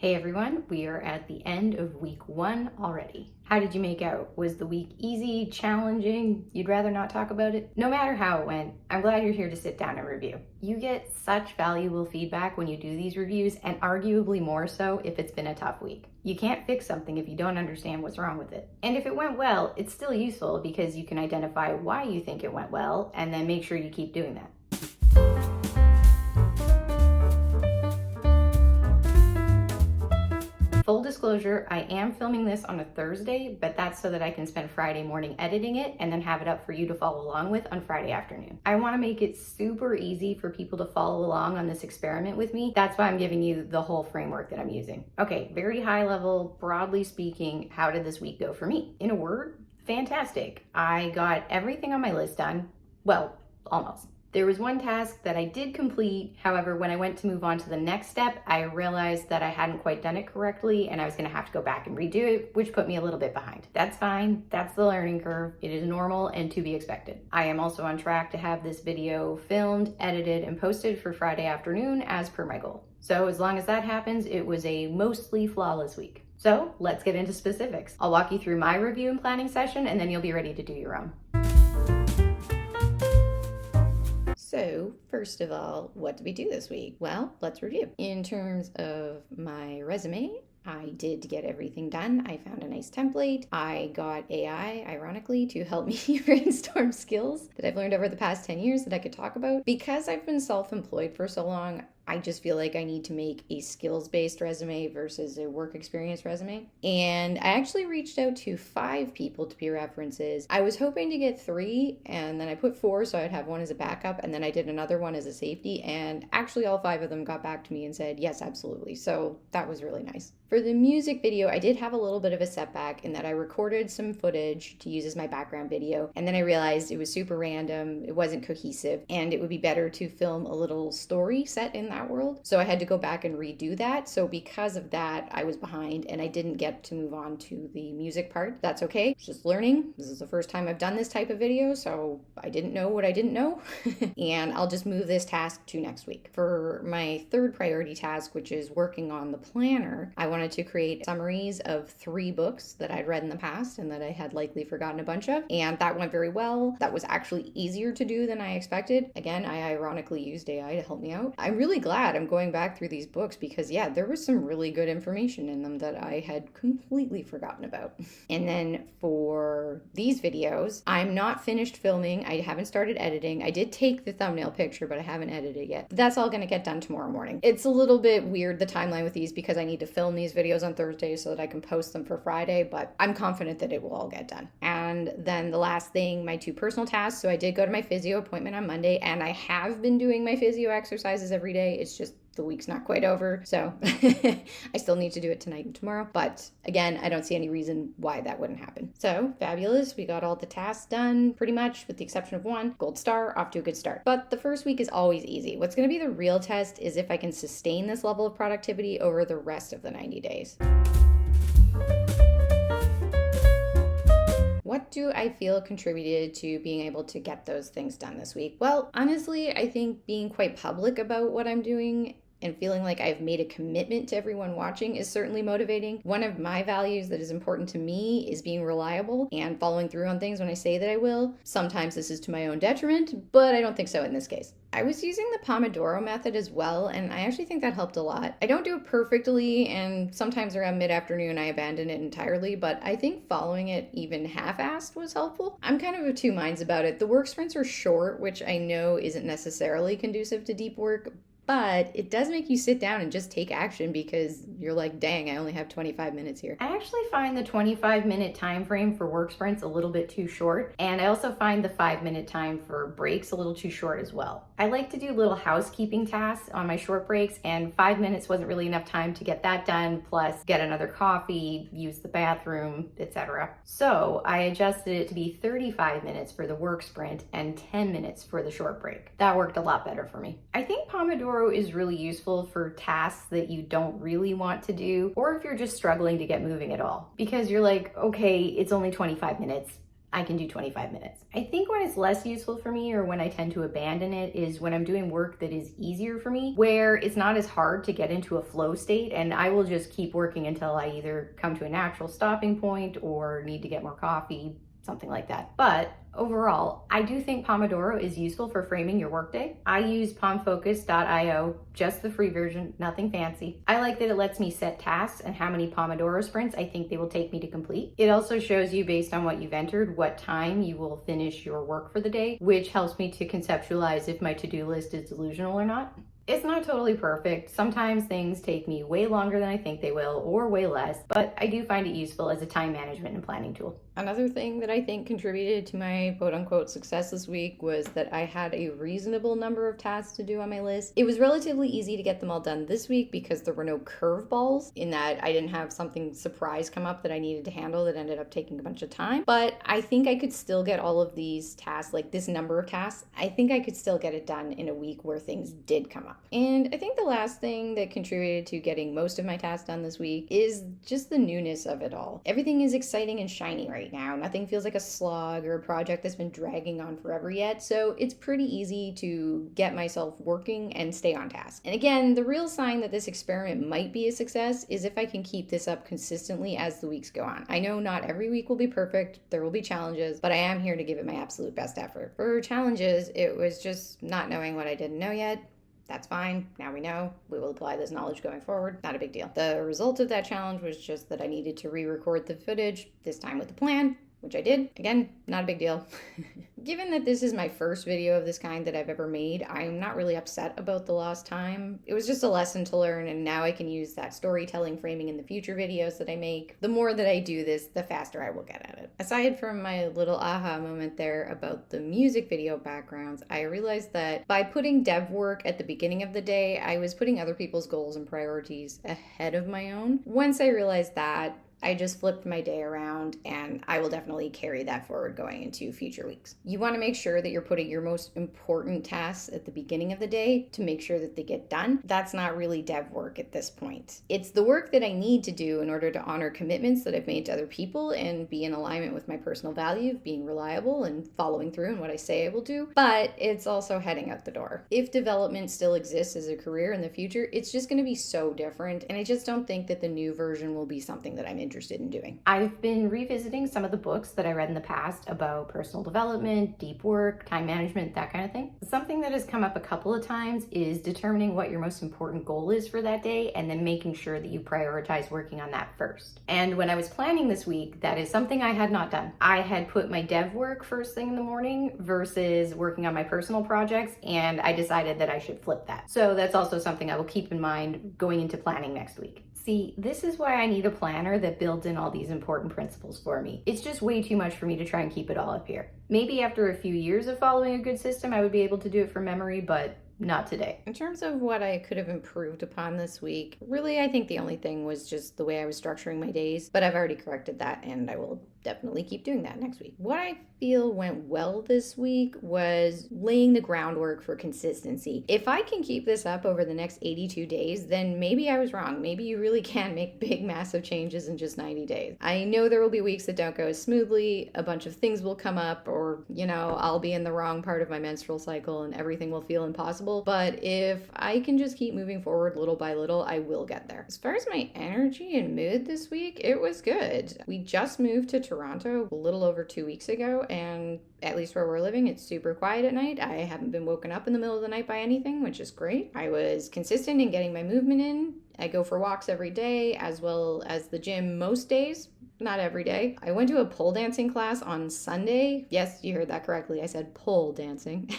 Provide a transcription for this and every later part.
Hey everyone, we are at the end of week 1 already. How did you make out? Was the week easy, challenging? You'd rather not talk about it? No matter how it went, I'm glad you're here to sit down and review. You get such valuable feedback when you do these reviews, and arguably more so if it's been a tough week. You can't fix something if you don't understand what's wrong with it. And if it went well, it's still useful because you can identify why you think it went well and then make sure you keep doing that. Full disclosure, I am filming this on a Thursday, but that's so that I can spend Friday morning editing it and then have it up for you to follow along with on Friday afternoon. I want to make it super easy for people to follow along on this experiment with me. That's why I'm giving you the whole framework that I'm using. Okay, very high level, broadly speaking, how did this week go for me? In a word, fantastic. I got everything on my list done. Well, almost. There was one task that I did complete. However, when I went to move on to the next step, I realized that I hadn't quite done it correctly and I was gonna have to go back and redo it, which put me a little bit behind. That's fine, that's the learning curve. It is normal and to be expected. I am also on track to have this video filmed, edited, and posted for Friday afternoon as per my goal. So as long as that happens, it was a mostly flawless week. So let's get into specifics. I'll walk you through my review and planning session and then you'll be ready to do your own. So first of all, what did we do this week? Well, let's review. In terms of my resume, I did get everything done. I found a nice template. I got AI, ironically, to help me brainstorm skills that I've learned over the past 10 years that I could talk about. Because I've been self-employed for so long, I just feel like I need to make a skills-based resume versus a work experience resume. And I actually reached out to 5 people to be references. I was hoping to get 3, and then I put 4 so I'd have one as a backup, and then I did another one as a safety, and actually all 5 of them got back to me and said, yes, absolutely. So that was really nice. For the music video, I did have a little bit of a setback in that I recorded some footage to use as my background video, and then I realized it was super random, it wasn't cohesive, and it would be better to film a little story set in that world. So I had to go back and redo that. So because of that, I was behind and I didn't get to move on to the music part. That's okay. It's just learning. This is the first time I've done this type of video, so I didn't know what I didn't know. And I'll just move this task to next week. For my third priority task, which is working on the planner, I wanted to create summaries of 3 books that I'd read in the past and that I had likely forgotten a bunch of. And that went very well. That was actually easier to do than I expected. Again, I ironically used AI to help me out. I'm really glad I'm going back through these books because yeah, there was some really good information in them that I had completely forgotten about. And then for these videos, I'm not finished filming. I haven't started editing. I did take the thumbnail picture, but I haven't edited it yet. That's all going to get done tomorrow morning. It's a little bit weird, the timeline with these, because I need to film these videos on Thursday so that I can post them for Friday, but I'm confident that it will all get done. And then the last thing, my 2 personal tasks. So I did go to my physio appointment on Monday, and I have been doing my physio exercises every day. It's just the week's not quite over, so I still need to do it tonight and tomorrow. But again, I don't see any reason why that wouldn't happen. So fabulous. We got all the tasks done pretty much with the exception of one. Gold star, off to a good start. But the first week is always easy. What's going to be the real test is if I can sustain this level of productivity over the rest of the 90 days. What do I feel contributed to being able to get those things done this week? Well, honestly, I think being quite public about what I'm doing and feeling like I've made a commitment to everyone watching is certainly motivating. One of my values that is important to me is being reliable and following through on things when I say that I will. Sometimes this is to my own detriment, but I don't think so in this case. I was using the Pomodoro method as well, and I actually think that helped a lot. I don't do it perfectly, and sometimes around mid-afternoon I abandon it entirely, but I think following it even half-assed was helpful. I'm kind of of 2 minds about it. The work sprints are short, which I know isn't necessarily conducive to deep work, but it does make you sit down and just take action because you're like, dang, I only have 25 minutes here. I actually find the 25-minute time frame for work sprints a little bit too short, and I also find the 5-minute time for breaks a little too short as well. I like to do little housekeeping tasks on my short breaks, and 5 minutes wasn't really enough time to get that done, plus get another coffee, use the bathroom, etc. So I adjusted it to be 35 minutes for the work sprint and 10 minutes for the short break. That worked a lot better for me. I think Pomodoro is really useful for tasks that you don't really want to do, or if you're just struggling to get moving at all. Because you're like, okay, it's only 25 minutes. I can do 25 minutes. I think when it's less useful for me or when I tend to abandon it is when I'm doing work that is easier for me, where it's not as hard to get into a flow state, and I will just keep working until I either come to a natural stopping point or need to get more coffee, something like that. But overall, I do think Pomodoro is useful for framing your workday. I use pomfocus.io, just the free version, nothing fancy. I like that it lets me set tasks and how many Pomodoro sprints I think they will take me to complete. It also shows you, based on what you've entered, what time you will finish your work for the day, which helps me to conceptualize if my to-do list is delusional or not. It's not totally perfect. Sometimes things take me way longer than I think they will, or way less, but I do find it useful as a time management and planning tool. Another thing that I think contributed to my quote-unquote success this week was that I had a reasonable number of tasks to do on my list. It was relatively easy to get them all done this week because there were no curveballs, in that I didn't have something surprise come up that I needed to handle that ended up taking a bunch of time. But I think I could still get all of these tasks, like this number of tasks, I think I could still get it done in a week where things did come up. And I think the last thing that contributed to getting most of my tasks done this week is just the newness of it all. Everything is exciting and shiny right now. Nothing feels like a slog or a project that's been dragging on forever yet, so it's pretty easy to get myself working and stay on task. And again, the real sign that this experiment might be a success is if I can keep this up consistently as the weeks go on. I know not every week will be perfect, there will be challenges, but I am here to give it my absolute best effort. For challenges, it was just not knowing what I didn't know yet. That's fine. Now we know. We will apply this knowledge going forward. Not a big deal. The result of that challenge was just that I needed to re-record the footage, this time with the plan, which I did. Again, not a big deal. Given that this is my first video of this kind that I've ever made, I'm not really upset about the lost time. It was just a lesson to learn, and now I can use that storytelling framing in the future videos that I make. The more that I do this, the faster I will get at it. Aside from my little aha moment there about the music video backgrounds, I realized that by putting dev work at the beginning of the day, I was putting other people's goals and priorities ahead of my own. Once I realized that, I just flipped my day around, and I will definitely carry that forward going into future weeks. You want to make sure that you're putting your most important tasks at the beginning of the day to make sure that they get done. That's not really dev work at this point. It's the work that I need to do in order to honor commitments that I've made to other people and be in alignment with my personal value of being reliable and following through on what I say I will do, but it's also heading out the door. If development still exists as a career in the future, it's just going to be so different, and I just don't think that the new version will be something that I'm interested in doing. I've been revisiting some of the books that I read in the past about personal development, deep work, time management, that kind of thing. Something that has come up a couple of times is determining what your most important goal is for that day and then making sure that you prioritize working on that first. And when I was planning this week, that is something I had not done. I had put my dev work first thing in the morning versus working on my personal projects, and I decided that I should flip that. So that's also something I will keep in mind going into planning next week. See, this is why I need a planner that builds in all these important principles for me. It's just way too much for me to try and keep it all up here. Maybe after a few years of following a good system, I would be able to do it from memory, but not today. In terms of what I could have improved upon this week, really, I think the only thing was just the way I was structuring my days, but I've already corrected that, and I will definitely keep doing that next week. What I feel went well this week was laying the groundwork for consistency. If I can keep this up over the next 82 days, then maybe I was wrong. Maybe you really can make big, massive changes in just 90 days. I know there will be weeks that don't go as smoothly, a bunch of things will come up, or, I'll be in the wrong part of my menstrual cycle and everything will feel impossible. But if I can just keep moving forward little by little, I will get there. As far as my energy and mood this week, it was good. We just moved to Toronto a little over 2 weeks ago, and at least where we're living, it's super quiet at night. I haven't been woken up in the middle of the night by anything, which is great. I was consistent in getting my movement in. I go for walks every day, as well as the gym most days. Not every day. I went to a pole dancing class on Sunday. Yes, you heard that correctly. I said pole dancing.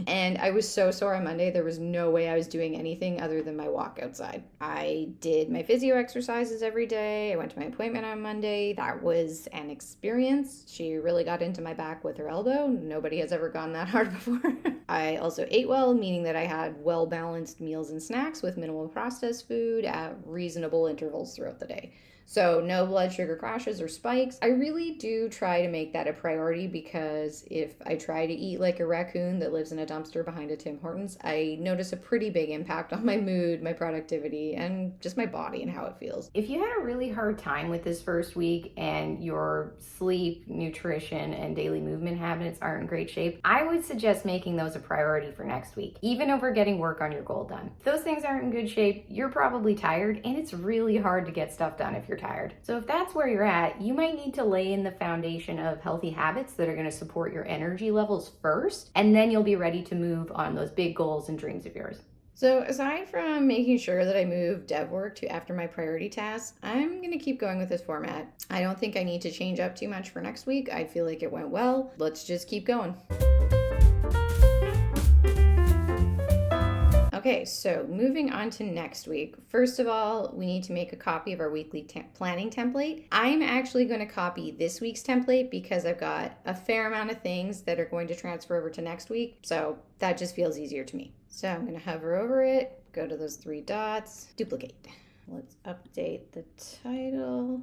And I was so sore on Monday, there was no way I was doing anything other than my walk outside. I did my physio exercises every day. I went to my appointment on Monday. That was an experience. She really got into my back with her elbow. Nobody has ever gone that hard before. I also ate well, meaning that I had well-balanced meals and snacks with minimal processed food at reasonable intervals throughout the day. So no blood sugar crashes or spikes. I really do try to make that a priority, because if I try to eat like a raccoon that lives in a dumpster behind a Tim Hortons, I notice a pretty big impact on my mood, my productivity, and just my body and how it feels. If you had a really hard time with this first week and your sleep, nutrition, and daily movement habits aren't in great shape, I would suggest making those a priority for next week, even over getting work on your goal done. If those things aren't in good shape, you're probably tired, and it's really hard to get stuff done if you're tired. So if that's where you're at, you might need to lay in the foundation of healthy habits that are going to support your energy levels first, and then you'll be ready to move on those big goals and dreams of yours. So aside from making sure that I move dev work to after my priority tasks, I'm going to keep going with this format. I don't think I need to change up too much for next week. I feel like it went well. Let's just keep going. Okay, so moving on to next week. First of all, we need to make a copy of our weekly planning template. I'm actually going to copy this week's template because I've got a fair amount of things that are going to transfer over to next week. So that just feels easier to me. So I'm going to hover over it, go to those three dots, duplicate. Let's update the title.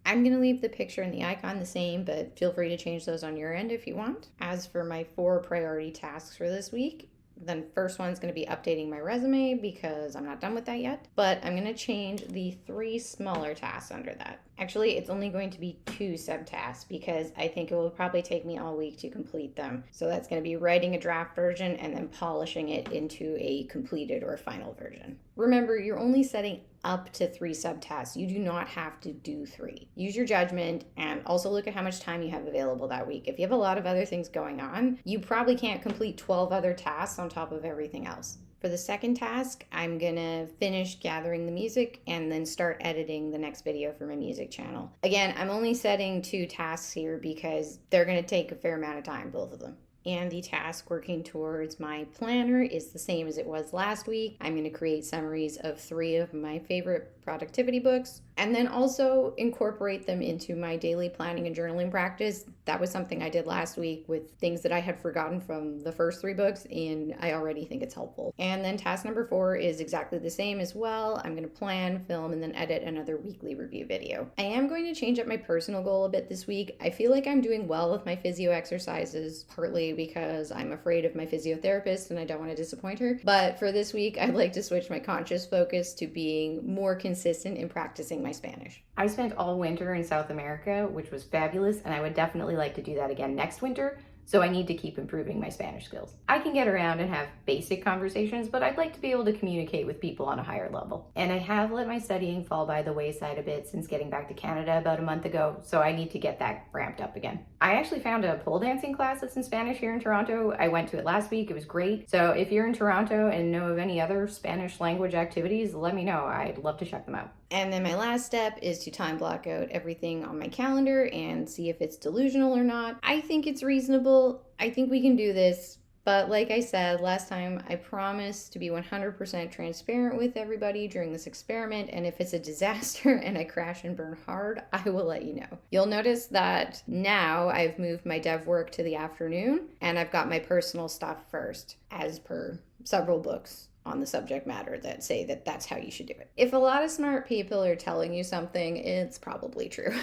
I'm going to leave the picture and the icon the same, but feel free to change those on your end if you want. As for my 4 priority tasks for this week, then first one's going to be updating my resume because I'm not done with that yet, but I'm going to change the 3 smaller tasks under that. Actually, it's only going to be 2 subtasks because I think it will probably take me all week to complete them. So that's going to be writing a draft version and then polishing it into a completed or final version. Remember, you're only setting up to 3 subtasks. You do not have to do 3. Use your judgment and also look at how much time you have available that week. If you have a lot of other things going on, you probably can't complete 12 other tasks on top of everything else. For the second task, I'm gonna finish gathering the music and then start editing the next video for my music channel. Again, I'm only setting 2 tasks here because they're gonna take a fair amount of time, both of them. And the task working towards my planner is the same as it was last week. I'm going to create summaries of 3 of my favorite productivity books and then also incorporate them into my daily planning and journaling practice. That was something I did last week with things that I had forgotten from the first 3 books, and I already think it's helpful. And then task number 4 is exactly the same as well. I'm going to plan, film, and then edit another weekly review video. I am going to change up my personal goal a bit this week. I feel like I'm doing well with my physio exercises, partly because I'm afraid of my physiotherapist and I don't want to disappoint her. But for this week, I'd like to switch my conscious focus to being more consistent in practicing my Spanish. I spent all winter in South America, which was fabulous, and I would definitely like to do that again next winter. So I need to keep improving my Spanish skills. I can get around and have basic conversations, but I'd like to be able to communicate with people on a higher level. And I have let my studying fall by the wayside a bit since getting back to Canada about a month ago, so I need to get that ramped up again. I actually found a pole dancing class that's in Spanish here in Toronto. I went to it last week. It was great. So if you're in Toronto and know of any other Spanish language activities, let me know. I'd love to check them out. And then my last step is to time block out everything on my calendar and see if it's delusional or not. I think it's reasonable. I think we can do this. But like I said last time, I promise to be 100% transparent with everybody during this experiment. And if it's a disaster and I crash and burn hard, I will let you know. You'll notice that now I've moved my dev work to the afternoon and I've got my personal stuff first, as per several books on the subject matter that say that that's how you should do it. If a lot of smart people are telling you something, it's probably true.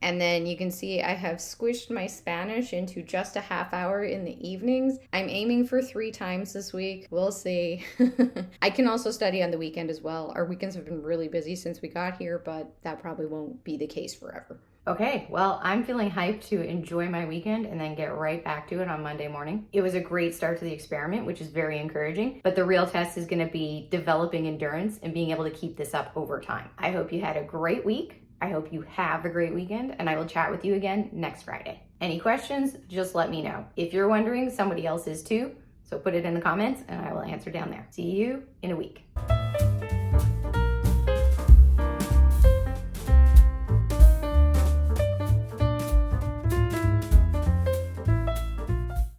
And then you can see I have squished my Spanish into just a half hour in the evenings. I'm aiming for 3 times this week. We'll see. I can also study on the weekend as well. Our weekends have been really busy since we got here, but that probably won't be the case forever. Okay, well, I'm feeling hyped to enjoy my weekend and then get right back to it on Monday morning. It was a great start to the experiment, which is very encouraging, but the real test is going to be developing endurance and being able to keep this up over time. I hope you had a great week. I hope you have a great weekend, and I will chat with you again next Friday. Any questions, just let me know. If you're wondering, somebody else is too, so put it in the comments and I will answer down there. See you in a week.